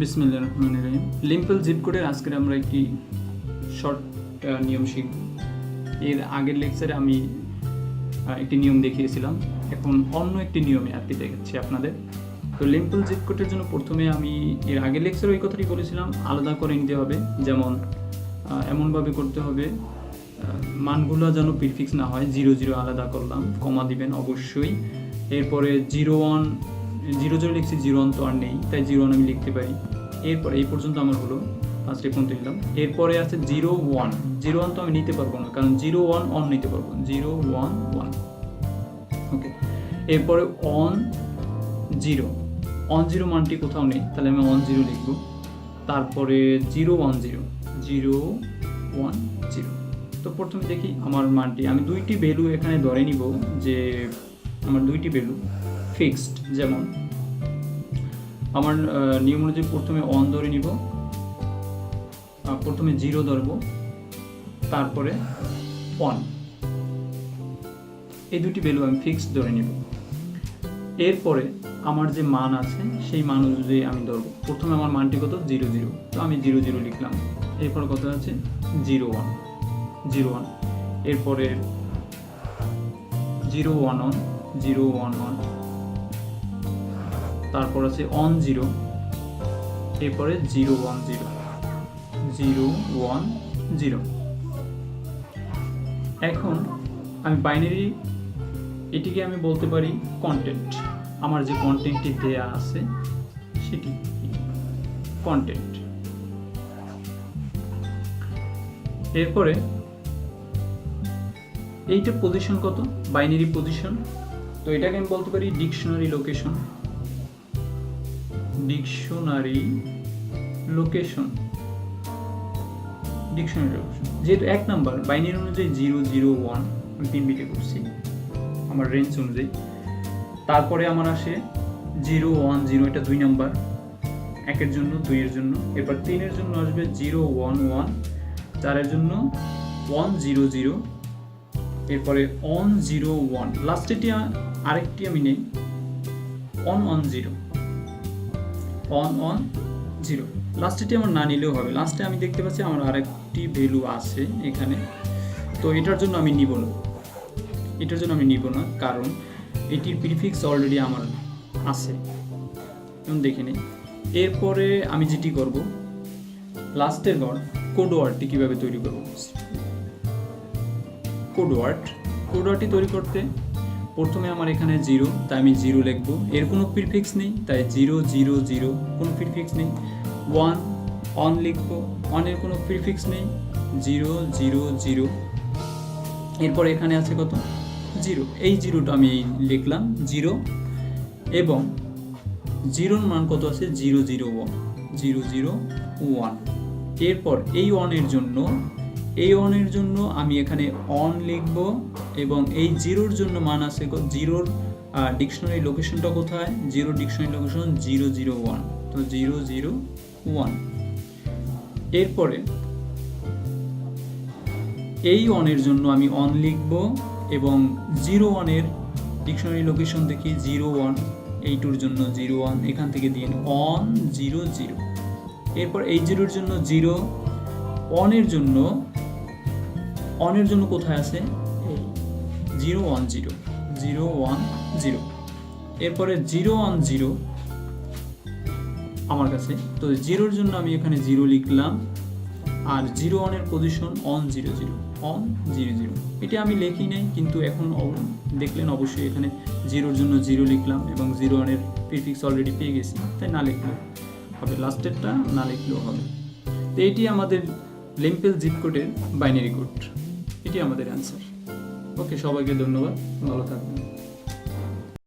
বিসমিল্লাহির রহমানির রহিম। লিম্পল জিপ কোডের আজকে আমরা একটি শর্ট নিয়ম শিখব। এর আগের লেকচারে আমি একটি নিয়ম দেখিয়েছিলাম, এখন অন্য একটি নিয়মে আর কি দেখাচ্ছি আপনাদের। তো লিম্পল জিপ কোডের জন্য প্রথমে আমি এর আগের লেকচারে ওই কথাটি বলেছিলাম, আলাদা করে নিতে হবে। যেমন এমনভাবে করতে হবে মানগুলো যেন প্রিফিক্স না হয়, 0 0 আলাদা করলাম, কমা দিবেন অবশ্যই। এরপরে 0 1 0 0 লিখছি, 0 1 তো আর নেই, তাই 0 1 আমি লিখতে পারি। এরপরে এই পর্যন্ত আমার হলো, ফার্স্টে পর্যন্ত নিলাম। এরপরে আছে 0 1 0 1 তো আমি নিতে পারবো না, কারণ 0 1 অন নিতে পারবো, 0 1 1 ওকে। এরপরে অন 0 মানটি কোথাও নেই, তাহলে আমি অন 0 লিখব। তারপরে 0 1 0 0 1 0। তো প্রথমে দেখি আমার মানটি, আমি দুইটি ভ্যালু এখানে ধরে নিব যে আমার দুইটি ভ্যালু ফিক্সড। যেমন আমার নিয়ম অনুযায়ী প্রথমে অন ধরে নিব, প্রথমে 0 ধরব, তারপরে 1, এই দুটি ভ্যালু আমি ফিক্সড ধরে নিব। এরপরে আমার যে মান আছে সেই মান অনুযায়ী আমি ধরব। প্রথমে আমার মানটি কত, 0 0, তো আমি 0 0 লিখলাম। এরপর কত আছে 0 1 0 1। এরপরে 0 1 1 0 1 1। তারপর আছে অন 0, এরপরে 0 1 0 0 1 0। এখন আমি বাইনারি, এটিকে আমি বলতে পারি কন্টেন্ট। আমার যে কন্টেন্টটি দেয়া আছে সেটি কন্টেন্ট। এরপরে এইটা পজিশন কত, বাইনারি পজিশন, তো এটাকে আমি বলতে পারি ডিকশনারি লোকেশন। ডিকশনারি লোকেশন যেহেতু 1 নাম্বার, বাইনারি অনুযায়ী 0 0 1 আমি 3 বিটে করছি আমার রেঞ্জ অনুযায়ী। তারপরে আমার আসে 0 1 0, এটা 2 নাম্বার, 1 এর জন্য, 2 এর জন্য। এরপর 3 এর জন্য আসবে 0 1 1, 4 এর জন্য 1 0 0। এরপরে অন 0 1, লাস্টেটি আরেকটি আমি নেই, অন 0 অন 0। লাস্টেটি আমার না নিলেও হবে, লাস্টে আমি দেখতে পাচ্ছি আমার আরেকটি ভ্যালু আছে এখানে, তো এটার জন্য আমি নিব না, কারণ এটির প্রিফিক্স অলরেডি আমার আছে, এখন দেখে নিই। এরপরে আমি যেটি করব, লাস্টের কোড ওয়ার্ডটি কীভাবে তৈরি করব। কোড ওয়ার্ডটি তৈরি করতে প্রথমে আমার এখানে 0, তাই আমি 0 লিখব। এর কোনো প্রিফিক্স নেই, তাই 0 0 0, কোনো প্রিফিক্স নেই। 1 অন লিখব, অনের কোনো প্রিফিক্স নেই, 0 0 0। এরপর এখানে আছে কত, 0, এই 0টা আমি লিখলাম 0, এবং 0 মান কত আছে 0 0 1 0 0 1। এরপর এই অনের জন্য আমি এখানে অন লিখব, এবং এই 0-র জন্য মান আছে 0-র ডিকশনারি লোকেশনটা কোথায়, 0 ডিকশনারি লোকেশন 0 0 1, তো 0 0 1। এরপরে এই অনের জন্য আমি অন লিখব, এবং 0 1 এর ডিকশনারি লোকেশন দেখি 0 1, এই 2-র জন্য 0 1, এখান থেকে দিয়ে অন 0 0। এরপর এই 0-র জন্য 0, অনের জন্য কোথায় আছে, এই 0 1 0 0 1 0। এরপরে 0 1 0 আমার কাছে, তো 0-র জন্য আমি এখানে 0 লিখলাম, আর 0 1 এর পজিশন অন 0 0 অন 0 0। এটা আমি লিখি নাই, কিন্তু এখন দেখলেন অবশ্যই এখানে 0-র জন্য 0 লিখলাম, এবং 0 1 এর প্রিফিক্স অলরেডি পেয়ে গেছি, তাই না লিখলেও হবে, লাস্টেরটা না লিখলেও হবে। তো এটি আমাদের লিম্পল জিপ কোডের বাইনারি কোড, এটি আমাদের অ্যান্সার। ওকে, সবাইকে ধন্যবাদ, ভালো থাকবেন।